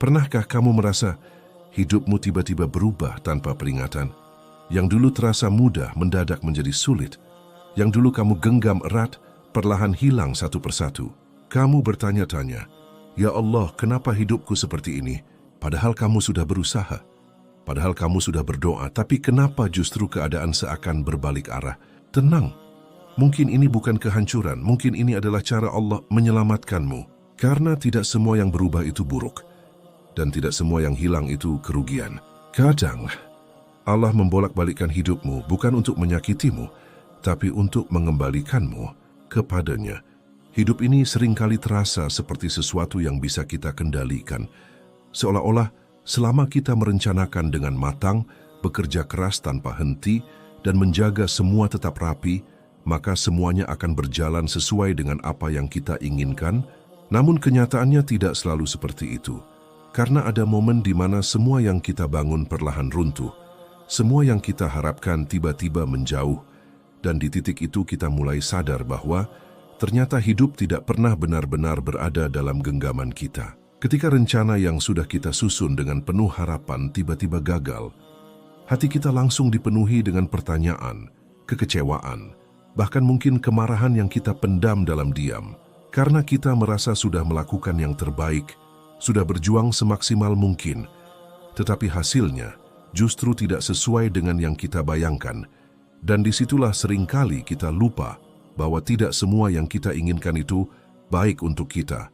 Pernahkah kamu merasa hidupmu tiba-tiba berubah tanpa peringatan? Yang dulu terasa mudah mendadak menjadi sulit. Yang dulu kamu genggam erat, perlahan hilang satu persatu. Kamu bertanya-tanya, "Ya Allah, kenapa hidupku seperti ini?" Padahal kamu sudah berusaha. Padahal kamu sudah berdoa, tapi kenapa justru keadaan seakan berbalik arah? Tenang, mungkin ini bukan kehancuran, mungkin ini adalah cara Allah menyelamatkanmu. Karena tidak semua yang berubah itu buruk, dan tidak semua yang hilang itu kerugian. Kadang, Allah membolak-balikkan hidupmu bukan untuk menyakitimu, tapi untuk mengembalikanmu kepadanya. Hidup ini seringkali terasa seperti sesuatu yang bisa kita kendalikan, seolah-olah selama kita merencanakan dengan matang, bekerja keras tanpa henti, dan menjaga semua tetap rapi, maka semuanya akan berjalan sesuai dengan apa yang kita inginkan. Namun kenyataannya tidak selalu seperti itu. Karena ada momen di mana semua yang kita bangun perlahan runtuh, semua yang kita harapkan tiba-tiba menjauh, dan di titik itu kita mulai sadar bahwa ternyata hidup tidak pernah benar-benar berada dalam genggaman kita. Ketika rencana yang sudah kita susun dengan penuh harapan tiba-tiba gagal, hati kita langsung dipenuhi dengan pertanyaan, kekecewaan, bahkan mungkin kemarahan yang kita pendam dalam diam. Karena kita merasa sudah melakukan yang terbaik, sudah berjuang semaksimal mungkin, tetapi hasilnya justru tidak sesuai dengan yang kita bayangkan. Dan disitulah seringkali kita lupa bahwa tidak semua yang kita inginkan itu baik untuk kita,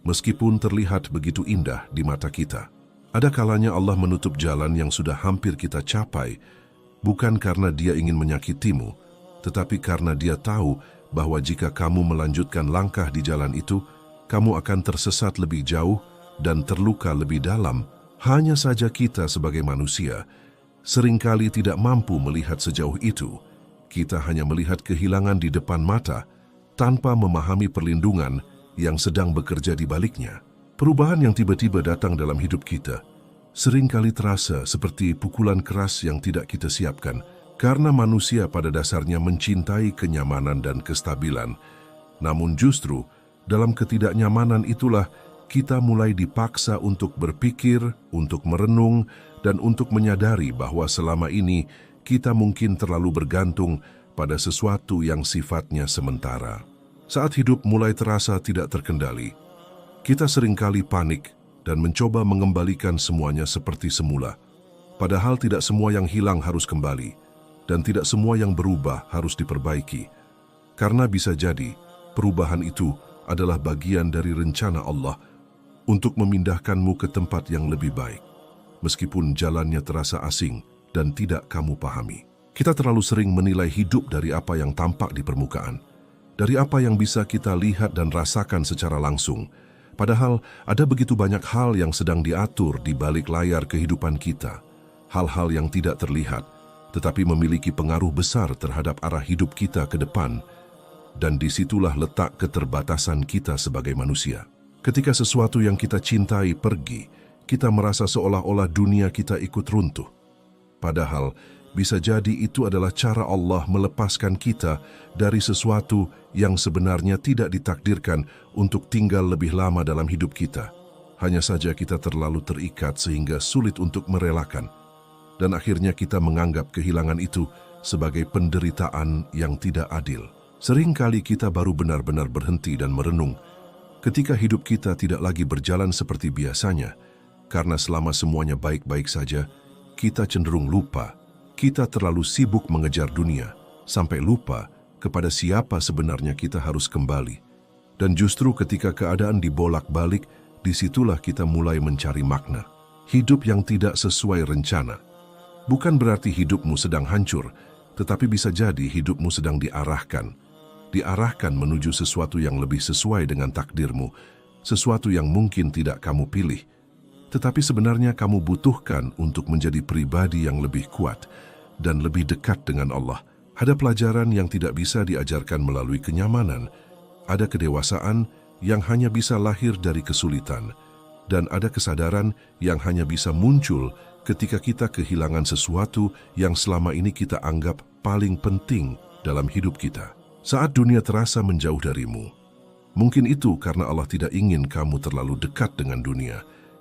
meskipun terlihat begitu indah di mata kita. Ada kalanya Allah menutup jalan yang sudah hampir kita capai, bukan karena Dia ingin menyakitimu, tetapi karena Dia tahu bahwa jika kamu melanjutkan langkah di jalan itu, kamu akan tersesat lebih jauh dan terluka lebih dalam. Hanya saja kita sebagai manusia seringkali tidak mampu melihat sejauh itu. Kita hanya melihat kehilangan di depan mata tanpa memahami perlindungan yang sedang bekerja di baliknya. Perubahan yang tiba-tiba datang dalam hidup kita seringkali terasa seperti pukulan keras yang tidak kita siapkan, karena manusia pada dasarnya mencintai kenyamanan dan kestabilan. Namun justru dalam ketidaknyamanan itulah kita mulai dipaksa untuk berpikir, untuk merenung, dan untuk menyadari bahwa selama ini kita mungkin terlalu bergantung pada sesuatu yang sifatnya sementara. Saat hidup mulai terasa tidak terkendali, kita seringkali panik dan mencoba mengembalikan semuanya seperti semula. Padahal tidak semua yang hilang harus kembali, dan tidak semua yang berubah harus diperbaiki. Karena bisa jadi, perubahan itu adalah bagian dari rencana Allah untuk memindahkanmu ke tempat yang lebih baik, meskipun jalannya terasa asing dan tidak kamu pahami. Kita terlalu sering menilai hidup dari apa yang tampak di permukaan, dari apa yang bisa kita lihat dan rasakan secara langsung. Padahal ada begitu banyak hal yang sedang diatur di balik layar kehidupan kita. Hal-hal yang tidak terlihat, tetapi memiliki pengaruh besar terhadap arah hidup kita ke depan. Dan disitulah letak keterbatasan kita sebagai manusia. Ketika sesuatu yang kita cintai pergi, kita merasa seolah-olah dunia kita ikut runtuh. Padahal bisa jadi itu adalah cara Allah melepaskan kita dari sesuatu yang sebenarnya tidak ditakdirkan untuk tinggal lebih lama dalam hidup kita. Hanya saja kita terlalu terikat sehingga sulit untuk merelakan. Dan akhirnya kita menganggap kehilangan itu sebagai penderitaan yang tidak adil. Seringkali kita baru benar-benar berhenti dan merenung ketika hidup kita tidak lagi berjalan seperti biasanya. Karena selama semuanya baik-baik saja, kita cenderung lupa. Kita terlalu sibuk mengejar dunia, sampai lupa kepada siapa sebenarnya kita harus kembali. Dan justru ketika keadaan dibolak-balik, disitulah kita mulai mencari makna. Hidup yang tidak sesuai rencana bukan berarti hidupmu sedang hancur, tetapi bisa jadi hidupmu sedang diarahkan. Diarahkan menuju sesuatu yang lebih sesuai dengan takdirmu, sesuatu yang mungkin tidak kamu pilih, tetapi sebenarnya kamu butuhkan untuk menjadi pribadi yang lebih kuat dan lebih dekat dengan Allah. Ada pelajaran yang tidak bisa diajarkan melalui kenyamanan, ada kedewasaan yang hanya bisa lahir dari kesulitan, dan ada kesadaran yang hanya bisa muncul ketika kita kehilangan sesuatu yang selama ini kita anggap paling penting dalam hidup kita. Saat dunia terasa menjauh darimu, mungkin itu karena Allah tidak ingin kamu terlalu dekat dengan dunia,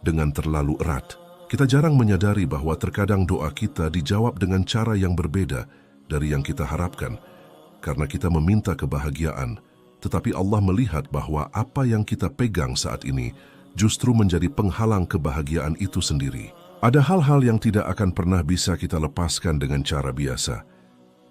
dengan terlalu erat. Kita jarang menyadari bahwa terkadang doa kita dijawab dengan cara yang berbeda dari yang kita harapkan, karena kita meminta kebahagiaan, tetapi Allah melihat bahwa apa yang kita pegang saat ini justru menjadi penghalang kebahagiaan itu sendiri. Ada hal-hal yang tidak akan pernah bisa kita lepaskan dengan cara biasa,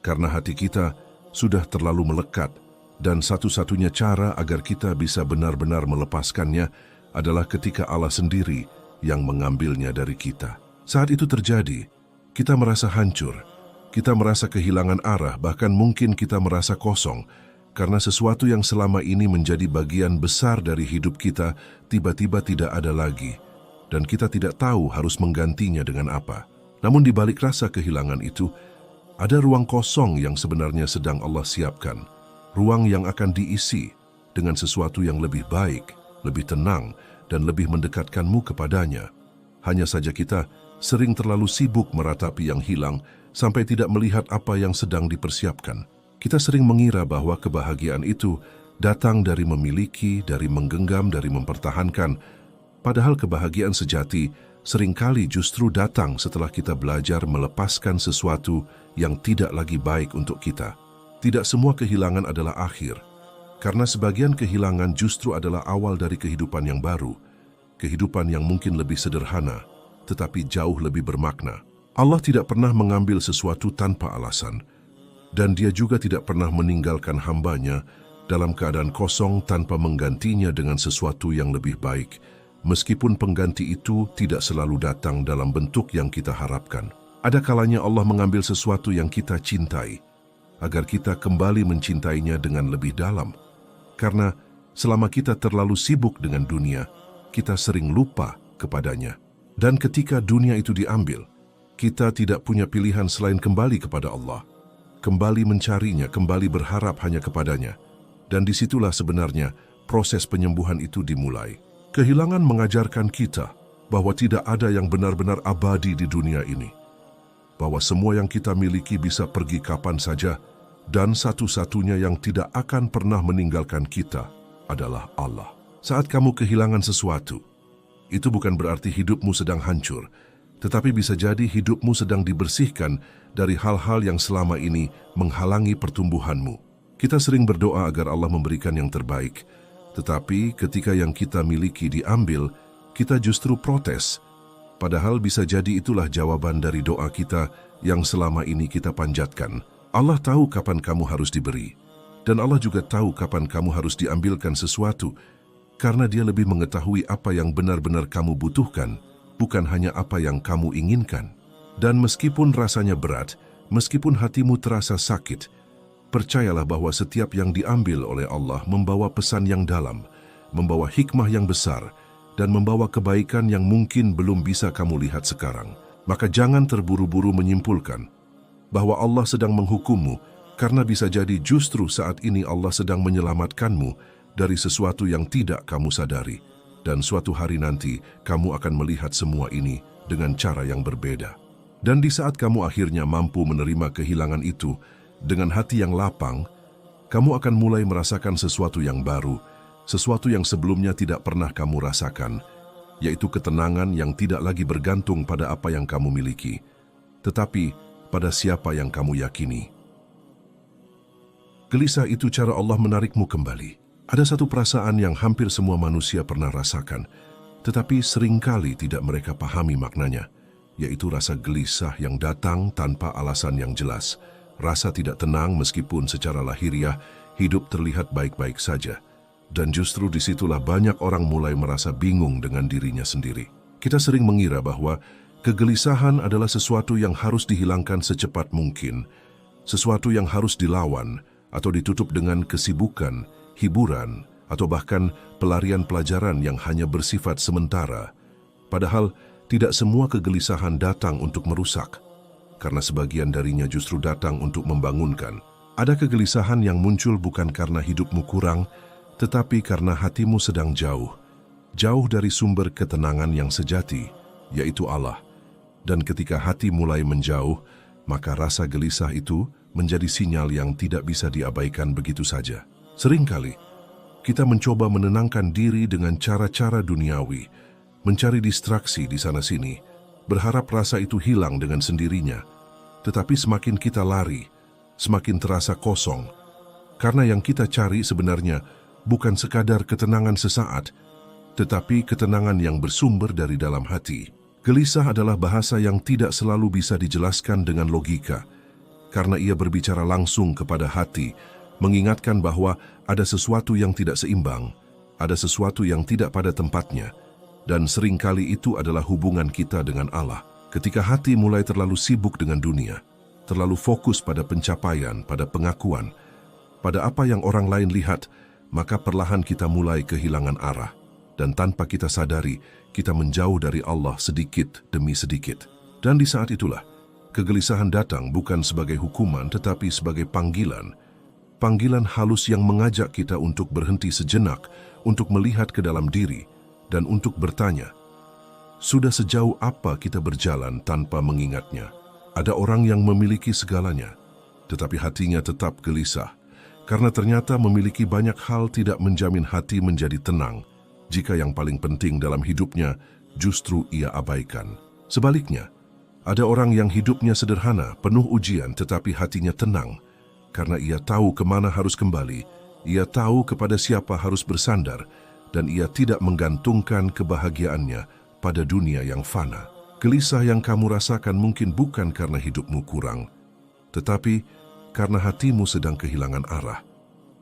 karena hati kita sudah terlalu melekat, dan satu-satunya cara agar kita bisa benar-benar melepaskannya adalah ketika Allah sendiri yang mengambilnya dari kita. Saat itu terjadi, kita merasa hancur, kita merasa kehilangan arah, bahkan mungkin kita merasa kosong, karena sesuatu yang selama ini menjadi bagian besar dari hidup kita tiba-tiba tidak ada lagi, dan kita tidak tahu harus menggantinya dengan apa. Namun di balik rasa kehilangan itu, ada ruang kosong yang sebenarnya sedang Allah siapkan, ruang yang akan diisi dengan sesuatu yang lebih baik, lebih tenang, dan lebih mendekatkanmu kepadanya. Hanya saja kita sering terlalu sibuk meratapi yang hilang sampai tidak melihat apa yang sedang dipersiapkan. Kita sering mengira bahwa kebahagiaan itu datang dari memiliki, dari menggenggam, dari mempertahankan. Padahal kebahagiaan sejati seringkali justru datang setelah kita belajar melepaskan sesuatu yang tidak lagi baik untuk kita. Tidak semua kehilangan adalah akhir, karena sebagian kehilangan justru adalah awal dari kehidupan yang baru, kehidupan yang mungkin lebih sederhana, tetapi jauh lebih bermakna. Allah tidak pernah mengambil sesuatu tanpa alasan, dan Dia juga tidak pernah meninggalkan hamba-Nya dalam keadaan kosong tanpa menggantinya dengan sesuatu yang lebih baik, meskipun pengganti itu tidak selalu datang dalam bentuk yang kita harapkan. Ada kalanya Allah mengambil sesuatu yang kita cintai, agar kita kembali mencintainya dengan lebih dalam. Karena selama kita terlalu sibuk dengan dunia, kita sering lupa kepadanya. Dan ketika dunia itu diambil, kita tidak punya pilihan selain kembali kepada Allah, kembali mencarinya, kembali berharap hanya kepadanya. Dan disitulah sebenarnya proses penyembuhan itu dimulai. Kehilangan mengajarkan kita bahwa tidak ada yang benar-benar abadi di dunia ini, bahwa semua yang kita miliki bisa pergi kapan saja, dan satu-satunya yang tidak akan pernah meninggalkan kita adalah Allah. Saat kamu kehilangan sesuatu, itu bukan berarti hidupmu sedang hancur, tetapi bisa jadi hidupmu sedang dibersihkan dari hal-hal yang selama ini menghalangi pertumbuhanmu. Kita sering berdoa agar Allah memberikan yang terbaik, tetapi ketika yang kita miliki diambil, kita justru protes. Padahal bisa jadi itulah jawaban dari doa kita yang selama ini kita panjatkan. Allah tahu kapan kamu harus diberi, dan Allah juga tahu kapan kamu harus diambilkan sesuatu, karena Dia lebih mengetahui apa yang benar-benar kamu butuhkan, bukan hanya apa yang kamu inginkan. Dan meskipun rasanya berat, meskipun hatimu terasa sakit, percayalah bahwa setiap yang diambil oleh Allah membawa pesan yang dalam, membawa hikmah yang besar, dan membawa kebaikan yang mungkin belum bisa kamu lihat sekarang. Maka jangan terburu-buru menyimpulkan bahwa Allah sedang menghukummu, karena bisa jadi justru saat ini Allah sedang menyelamatkanmu dari sesuatu yang tidak kamu sadari. Dan suatu hari nanti kamu akan melihat semua ini dengan cara yang berbeda. Dan di saat kamu akhirnya mampu menerima kehilangan itu dengan hati yang lapang, kamu akan mulai merasakan sesuatu yang baru, sesuatu yang sebelumnya tidak pernah kamu rasakan, yaitu ketenangan yang tidak lagi bergantung pada apa yang kamu miliki, tetapi pada siapa yang kamu yakini. Gelisah itu cara Allah menarikmu kembali. Ada satu perasaan yang hampir semua manusia pernah rasakan, tetapi seringkali tidak mereka pahami maknanya, yaitu rasa gelisah yang datang tanpa alasan yang jelas. Rasa tidak tenang meskipun secara lahiriah hidup terlihat baik-baik saja. Dan justru disitulah banyak orang mulai merasa bingung dengan dirinya sendiri. Kita sering mengira bahwa kegelisahan adalah sesuatu yang harus dihilangkan secepat mungkin, sesuatu yang harus dilawan atau ditutup dengan kesibukan, hiburan, atau bahkan pelarian pelajaran yang hanya bersifat sementara. Padahal tidak semua kegelisahan datang untuk merusak, karena sebagian darinya justru datang untuk membangunkan. Ada kegelisahan yang muncul bukan karena hidupmu kurang, tetapi karena hatimu sedang jauh dari sumber ketenangan yang sejati, yaitu Allah. Dan ketika hati mulai menjauh, maka rasa gelisah itu menjadi sinyal yang tidak bisa diabaikan begitu saja. Seringkali, kita mencoba menenangkan diri dengan cara-cara duniawi, mencari distraksi di sana-sini, berharap rasa itu hilang dengan sendirinya. Tetapi semakin kita lari, semakin terasa kosong, karena yang kita cari sebenarnya bukan sekadar ketenangan sesaat, tetapi ketenangan yang bersumber dari dalam hati. Gelisah adalah bahasa yang tidak selalu bisa dijelaskan dengan logika, karena ia berbicara langsung kepada hati, mengingatkan bahwa ada sesuatu yang tidak seimbang, ada sesuatu yang tidak pada tempatnya, dan seringkali itu adalah hubungan kita dengan Allah. Ketika hati mulai terlalu sibuk dengan dunia, terlalu fokus pada pencapaian, pada pengakuan, pada apa yang orang lain lihat, maka perlahan kita mulai kehilangan arah. Dan tanpa kita sadari, kita menjauh dari Allah sedikit demi sedikit. Dan di saat itulah, kegelisahan datang bukan sebagai hukuman tetapi sebagai panggilan. Panggilan halus yang mengajak kita untuk berhenti sejenak, untuk melihat ke dalam diri, dan untuk bertanya, sudah sejauh apa kita berjalan tanpa mengingatnya? Ada orang yang memiliki segalanya, tetapi hatinya tetap gelisah, karena ternyata memiliki banyak hal tidak menjamin hati menjadi tenang, jika yang paling penting dalam hidupnya justru ia abaikan. Sebaliknya, ada orang yang hidupnya sederhana, penuh ujian, tetapi hatinya tenang, karena ia tahu kemana harus kembali, ia tahu kepada siapa harus bersandar, dan ia tidak menggantungkan kebahagiaannya pada dunia yang fana. Gelisah yang kamu rasakan mungkin bukan karena hidupmu kurang, tetapi karena hatimu sedang kehilangan arah,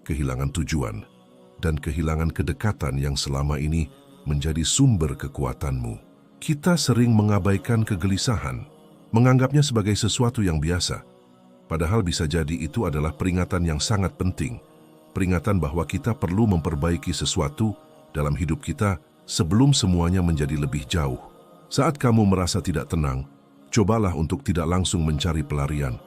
kehilangan tujuan, dan kehilangan kedekatan yang selama ini menjadi sumber kekuatanmu. Kita sering mengabaikan kegelisahan, menganggapnya sebagai sesuatu yang biasa, padahal bisa jadi itu adalah peringatan yang sangat penting, peringatan bahwa kita perlu memperbaiki sesuatu dalam hidup kita sebelum semuanya menjadi lebih jauh. Saat kamu merasa tidak tenang, cobalah untuk tidak langsung mencari pelarian,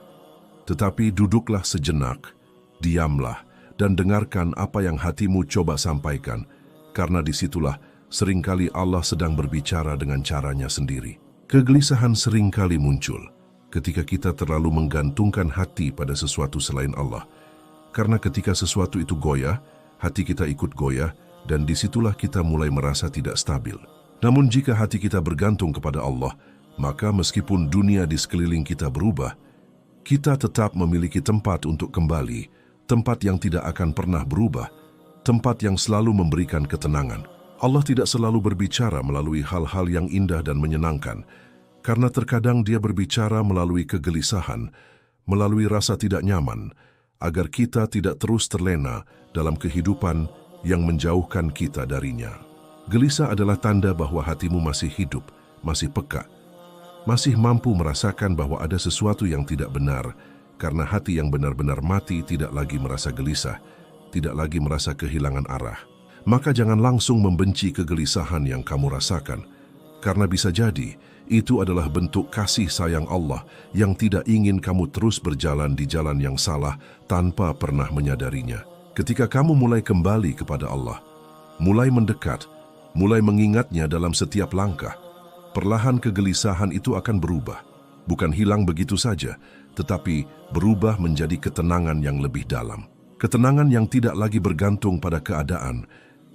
tetapi duduklah sejenak, diamlah, dan dengarkan apa yang hatimu coba sampaikan, karena disitulah seringkali Allah sedang berbicara dengan caranya sendiri. Kegelisahan seringkali muncul ketika kita terlalu menggantungkan hati pada sesuatu selain Allah, karena ketika sesuatu itu goyah, hati kita ikut goyah, dan disitulah kita mulai merasa tidak stabil. Namun jika hati kita bergantung kepada Allah, maka meskipun dunia di sekeliling kita berubah, kita tetap memiliki tempat untuk kembali, tempat yang tidak akan pernah berubah, tempat yang selalu memberikan ketenangan. Allah tidak selalu berbicara melalui hal-hal yang indah dan menyenangkan, karena terkadang Dia berbicara melalui kegelisahan, melalui rasa tidak nyaman, agar kita tidak terus terlena dalam kehidupan yang menjauhkan kita darinya. Gelisah adalah tanda bahwa hatimu masih hidup, masih peka, masih mampu merasakan bahwa ada sesuatu yang tidak benar, karena hati yang benar-benar mati tidak lagi merasa gelisah, tidak lagi merasa kehilangan arah. Maka jangan langsung membenci kegelisahan yang kamu rasakan, karena bisa jadi itu adalah bentuk kasih sayang Allah yang tidak ingin kamu terus berjalan di jalan yang salah tanpa pernah menyadarinya. Ketika kamu mulai kembali kepada Allah, mulai mendekat, mulai mengingatnya dalam setiap langkah, perlahan kegelisahan itu akan berubah. Bukan hilang begitu saja, tetapi berubah menjadi ketenangan yang lebih dalam. Ketenangan yang tidak lagi bergantung pada keadaan,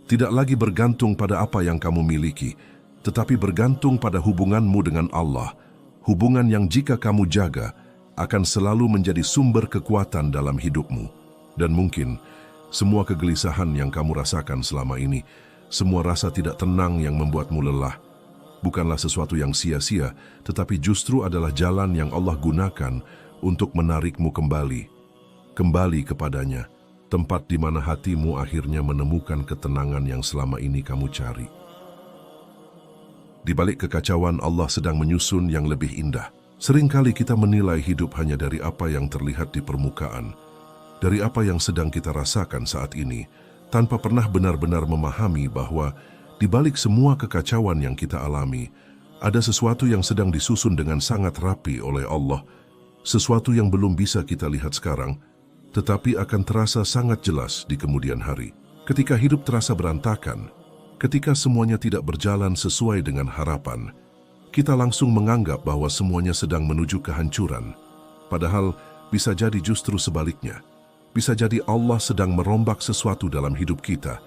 tidak lagi bergantung pada apa yang kamu miliki, tetapi bergantung pada hubunganmu dengan Allah, hubungan yang jika kamu jaga, akan selalu menjadi sumber kekuatan dalam hidupmu. Dan mungkin, semua kegelisahan yang kamu rasakan selama ini, semua rasa tidak tenang yang membuatmu lelah, bukanlah sesuatu yang sia-sia, tetapi justru adalah jalan yang Allah gunakan untuk menarikmu kembali kepadanya, tempat di mana hatimu akhirnya menemukan ketenangan yang selama ini kamu cari. Di balik kekacauan, Allah sedang menyusun yang lebih indah. Seringkali kita menilai hidup hanya dari apa yang terlihat di permukaan, dari apa yang sedang kita rasakan saat ini, tanpa pernah benar-benar memahami bahwa di balik semua kekacauan yang kita alami, ada sesuatu yang sedang disusun dengan sangat rapi oleh Allah, sesuatu yang belum bisa kita lihat sekarang, tetapi akan terasa sangat jelas di kemudian hari. Ketika hidup terasa berantakan, ketika semuanya tidak berjalan sesuai dengan harapan, kita langsung menganggap bahwa semuanya sedang menuju kehancuran. Padahal bisa jadi justru sebaliknya. Bisa jadi Allah sedang merombak sesuatu dalam hidup kita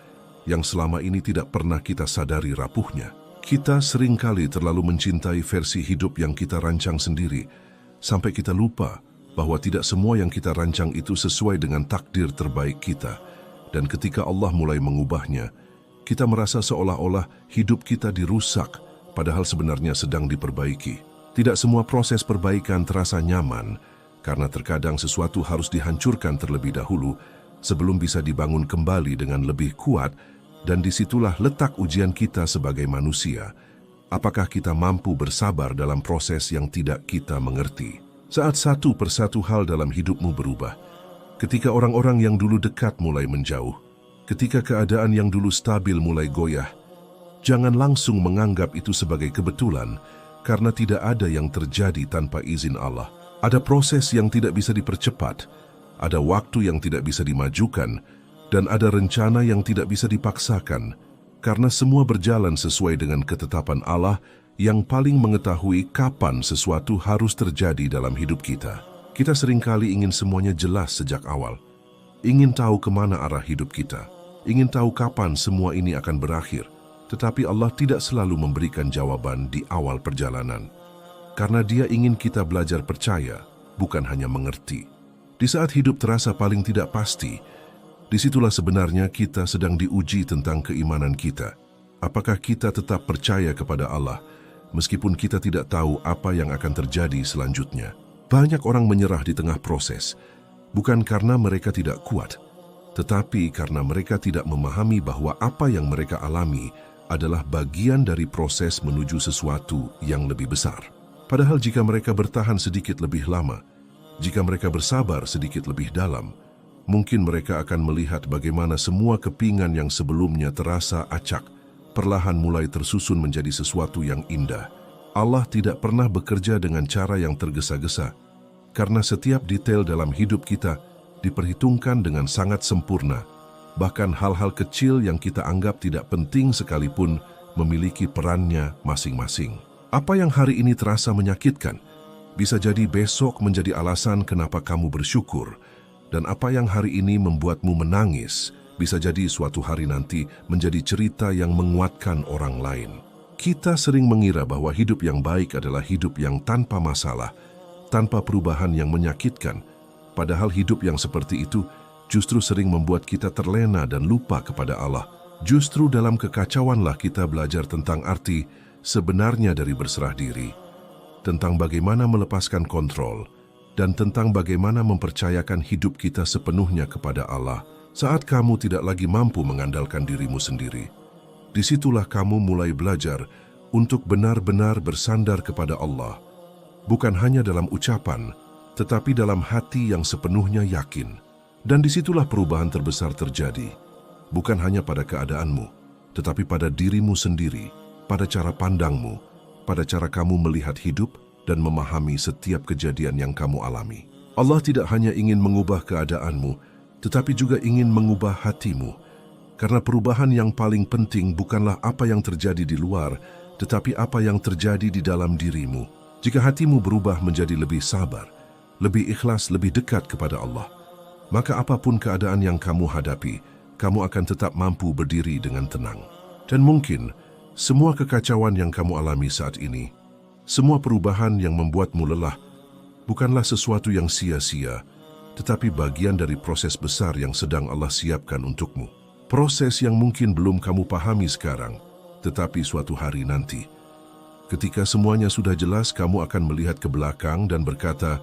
yang selama ini tidak pernah kita sadari rapuhnya. Kita seringkali terlalu mencintai versi hidup yang kita rancang sendiri, sampai kita lupa bahwa tidak semua yang kita rancang itu sesuai dengan takdir terbaik kita. Dan ketika Allah mulai mengubahnya, kita merasa seolah-olah hidup kita dirusak, padahal sebenarnya sedang diperbaiki. Tidak semua proses perbaikan terasa nyaman, karena terkadang sesuatu harus dihancurkan terlebih dahulu sebelum bisa dibangun kembali dengan lebih kuat, dan disitulah letak ujian kita sebagai manusia. Apakah kita mampu bersabar dalam proses yang tidak kita mengerti? Saat satu persatu hal dalam hidupmu berubah, ketika orang-orang yang dulu dekat mulai menjauh, ketika keadaan yang dulu stabil mulai goyah, jangan langsung menganggap itu sebagai kebetulan, karena tidak ada yang terjadi tanpa izin Allah. Ada proses yang tidak bisa dipercepat, ada waktu yang tidak bisa dimajukan, dan ada rencana yang tidak bisa dipaksakan, karena semua berjalan sesuai dengan ketetapan Allah yang paling mengetahui kapan sesuatu harus terjadi dalam hidup kita. Kita seringkali ingin semuanya jelas sejak awal, ingin tahu kemana arah hidup kita, ingin tahu kapan semua ini akan berakhir, tetapi Allah tidak selalu memberikan jawaban di awal perjalanan, karena Dia ingin kita belajar percaya, bukan hanya mengerti. Di saat hidup terasa paling tidak pasti, disitulah sebenarnya kita sedang diuji tentang keimanan kita. Apakah kita tetap percaya kepada Allah, meskipun kita tidak tahu apa yang akan terjadi selanjutnya? Banyak orang menyerah di tengah proses, bukan karena mereka tidak kuat, tetapi karena mereka tidak memahami bahwa apa yang mereka alami adalah bagian dari proses menuju sesuatu yang lebih besar. Padahal jika mereka bertahan sedikit lebih lama, jika mereka bersabar sedikit lebih dalam, mungkin mereka akan melihat bagaimana semua kepingan yang sebelumnya terasa acak, perlahan mulai tersusun menjadi sesuatu yang indah. Allah tidak pernah bekerja dengan cara yang tergesa-gesa, karena setiap detail dalam hidup kita diperhitungkan dengan sangat sempurna. Bahkan hal-hal kecil yang kita anggap tidak penting sekalipun memiliki perannya masing-masing. Apa yang hari ini terasa menyakitkan, bisa jadi besok menjadi alasan kenapa kamu bersyukur. Dan apa yang hari ini membuatmu menangis, bisa jadi suatu hari nanti menjadi cerita yang menguatkan orang lain. Kita sering mengira bahwa hidup yang baik adalah hidup yang tanpa masalah, tanpa perubahan yang menyakitkan. Padahal hidup yang seperti itu justru sering membuat kita terlena dan lupa kepada Allah. Justru dalam kekacauanlah kita belajar tentang arti sebenarnya dari berserah diri, tentang bagaimana melepaskan kontrol, dan tentang bagaimana mempercayakan hidup kita sepenuhnya kepada Allah. Saat kamu tidak lagi mampu mengandalkan dirimu sendiri, disitulah kamu mulai belajar untuk benar-benar bersandar kepada Allah, bukan hanya dalam ucapan, tetapi dalam hati yang sepenuhnya yakin. Dan disitulah perubahan terbesar terjadi, bukan hanya pada keadaanmu, tetapi pada dirimu sendiri, pada cara pandangmu, pada cara kamu melihat hidup dan memahami setiap kejadian yang kamu alami. Allah tidak hanya ingin mengubah keadaanmu, tetapi juga ingin mengubah hatimu. Karena perubahan yang paling penting bukanlah apa yang terjadi di luar, tetapi apa yang terjadi di dalam dirimu. Jika hatimu berubah menjadi lebih sabar, lebih ikhlas, lebih dekat kepada Allah, maka apapun keadaan yang kamu hadapi, kamu akan tetap mampu berdiri dengan tenang. Dan mungkin, semua kekacauan yang kamu alami saat ini, semua perubahan yang membuatmu lelah, bukanlah sesuatu yang sia-sia, tetapi bagian dari proses besar yang sedang Allah siapkan untukmu. Proses yang mungkin belum kamu pahami sekarang, tetapi suatu hari nanti, ketika semuanya sudah jelas, kamu akan melihat ke belakang dan berkata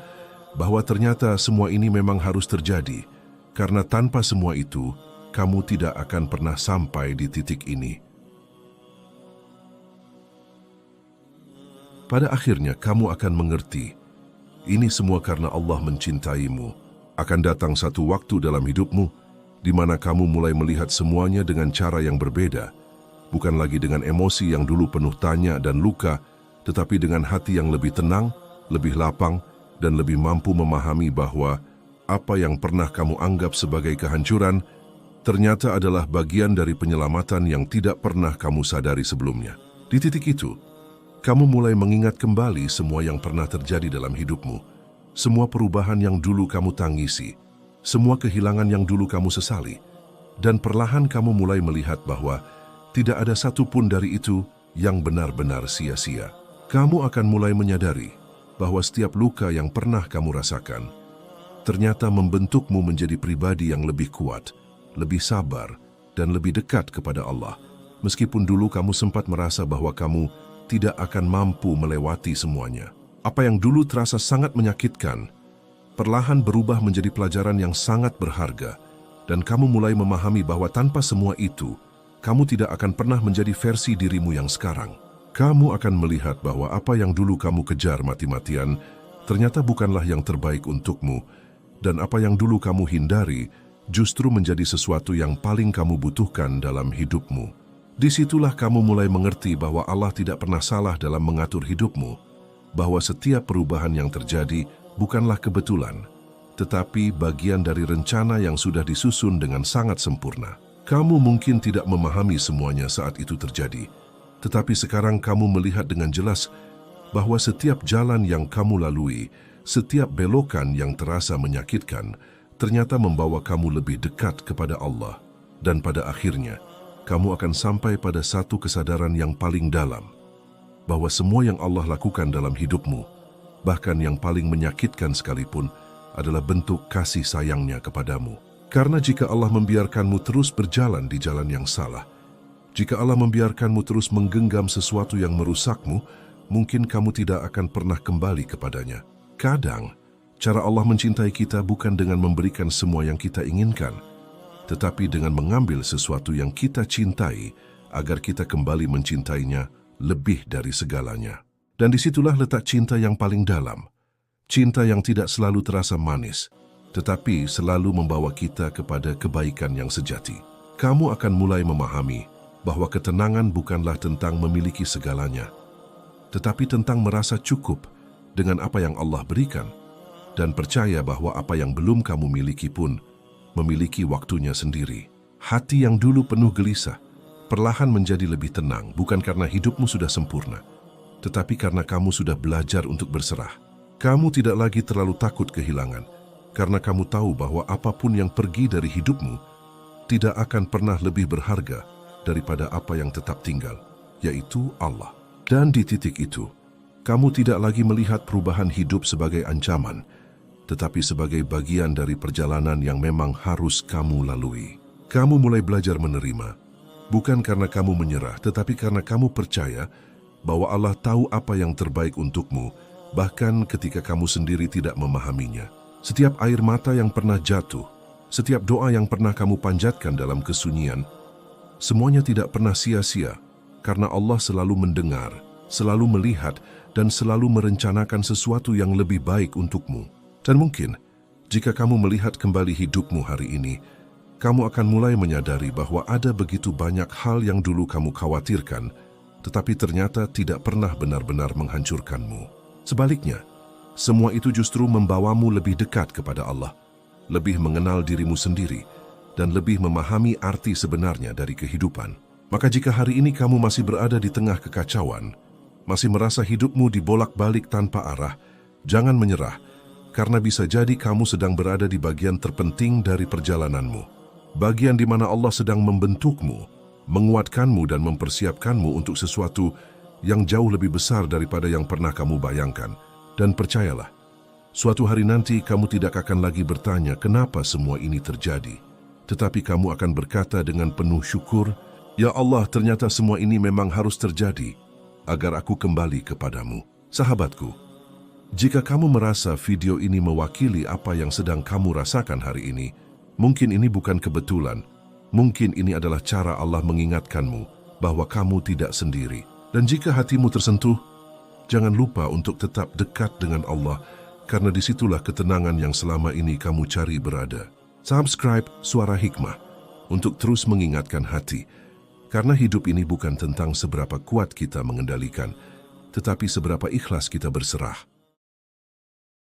bahwa ternyata semua ini memang harus terjadi, karena tanpa semua itu, kamu tidak akan pernah sampai di titik ini. Pada akhirnya, kamu akan mengerti, ini semua karena Allah mencintaimu. Akan datang satu waktu dalam hidupmu, di mana kamu mulai melihat semuanya dengan cara yang berbeda, bukan lagi dengan emosi yang dulu penuh tanya dan luka, tetapi dengan hati yang lebih tenang, lebih lapang, dan lebih mampu memahami bahwa apa yang pernah kamu anggap sebagai kehancuran ternyata adalah bagian dari penyelamatan yang tidak pernah kamu sadari sebelumnya. Di titik itu, kamu mulai mengingat kembali semua yang pernah terjadi dalam hidupmu, semua perubahan yang dulu kamu tangisi, semua kehilangan yang dulu kamu sesali, dan perlahan kamu mulai melihat bahwa tidak ada satupun dari itu yang benar-benar sia-sia. Kamu akan mulai menyadari bahwa setiap luka yang pernah kamu rasakan ternyata membentukmu menjadi pribadi yang lebih kuat, lebih sabar, dan lebih dekat kepada Allah. Meskipun dulu kamu sempat merasa bahwa kamu tidak akan mampu melewati semuanya. Apa yang dulu terasa sangat menyakitkan, perlahan berubah menjadi pelajaran yang sangat berharga, dan kamu mulai memahami bahwa tanpa semua itu, kamu tidak akan pernah menjadi versi dirimu yang sekarang. Kamu akan melihat bahwa apa yang dulu kamu kejar mati-matian ternyata bukanlah yang terbaik untukmu, dan apa yang dulu kamu hindari justru menjadi sesuatu yang paling kamu butuhkan dalam hidupmu. Disitulah kamu mulai mengerti bahwa Allah tidak pernah salah dalam mengatur hidupmu, bahwa setiap perubahan yang terjadi bukanlah kebetulan, tetapi bagian dari rencana yang sudah disusun dengan sangat sempurna. Kamu mungkin tidak memahami semuanya saat itu terjadi, tetapi sekarang kamu melihat dengan jelas bahwa setiap jalan yang kamu lalui, setiap belokan yang terasa menyakitkan, ternyata membawa kamu lebih dekat kepada Allah. Dan pada akhirnya, kamu akan sampai pada satu kesadaran yang paling dalam, bahwa semua yang Allah lakukan dalam hidupmu, bahkan yang paling menyakitkan sekalipun, adalah bentuk kasih sayangnya kepadamu. Karena jika Allah membiarkanmu terus berjalan di jalan yang salah, jika Allah membiarkanmu terus menggenggam sesuatu yang merusakmu, mungkin kamu tidak akan pernah kembali kepadanya. Kadang, cara Allah mencintai kita bukan dengan memberikan semua yang kita inginkan, tetapi dengan mengambil sesuatu yang kita cintai agar kita kembali mencintainya lebih dari segalanya. Dan disitulah letak cinta yang paling dalam. Cinta yang tidak selalu terasa manis, tetapi selalu membawa kita kepada kebaikan yang sejati. Kamu akan mulai memahami bahwa ketenangan bukanlah tentang memiliki segalanya, tetapi tentang merasa cukup dengan apa yang Allah berikan, dan percaya bahwa apa yang belum kamu miliki pun memiliki waktunya sendiri. Hati yang dulu penuh gelisah perlahan menjadi lebih tenang, bukan karena hidupmu sudah sempurna, tetapi karena kamu sudah belajar untuk berserah. Kamu tidak lagi terlalu takut kehilangan, karena kamu tahu bahwa apapun yang pergi dari hidupmu tidak akan pernah lebih berharga daripada apa yang tetap tinggal, yaitu Allah. Dan di titik itu, kamu tidak lagi melihat perubahan hidup sebagai ancaman, tetapi sebagai bagian dari perjalanan yang memang harus kamu lalui. Kamu mulai belajar menerima, bukan karena kamu menyerah, tetapi karena kamu percaya bahwa Allah tahu apa yang terbaik untukmu, bahkan ketika kamu sendiri tidak memahaminya. Setiap air mata yang pernah jatuh, setiap doa yang pernah kamu panjatkan dalam kesunyian, semuanya tidak pernah sia-sia, karena Allah selalu mendengar, selalu melihat, dan selalu merencanakan sesuatu yang lebih baik untukmu. Dan mungkin, jika kamu melihat kembali hidupmu hari ini, kamu akan mulai menyadari bahwa ada begitu banyak hal yang dulu kamu khawatirkan, tetapi ternyata tidak pernah benar-benar menghancurkanmu. Sebaliknya, semua itu justru membawamu lebih dekat kepada Allah, lebih mengenal dirimu sendiri, dan lebih memahami arti sebenarnya dari kehidupan. Maka jika hari ini kamu masih berada di tengah kekacauan, masih merasa hidupmu dibolak-balik tanpa arah, jangan menyerah, karena bisa jadi kamu sedang berada di bagian terpenting dari perjalananmu. Bagian di mana Allah sedang membentukmu, menguatkanmu dan mempersiapkanmu untuk sesuatu yang jauh lebih besar daripada yang pernah kamu bayangkan. Dan percayalah, suatu hari nanti kamu tidak akan lagi bertanya kenapa semua ini terjadi, tetapi kamu akan berkata dengan penuh syukur, "Ya Allah, ternyata semua ini memang harus terjadi agar aku kembali kepadamu." Sahabatku, jika kamu merasa video ini mewakili apa yang sedang kamu rasakan hari ini, mungkin ini bukan kebetulan. Mungkin ini adalah cara Allah mengingatkanmu bahwa kamu tidak sendiri. Dan jika hatimu tersentuh, jangan lupa untuk tetap dekat dengan Allah, karena disitulah ketenangan yang selama ini kamu cari berada. Subscribe Suara Hikmah untuk terus mengingatkan hati, karena hidup ini bukan tentang seberapa kuat kita mengendalikan, tetapi seberapa ikhlas kita berserah.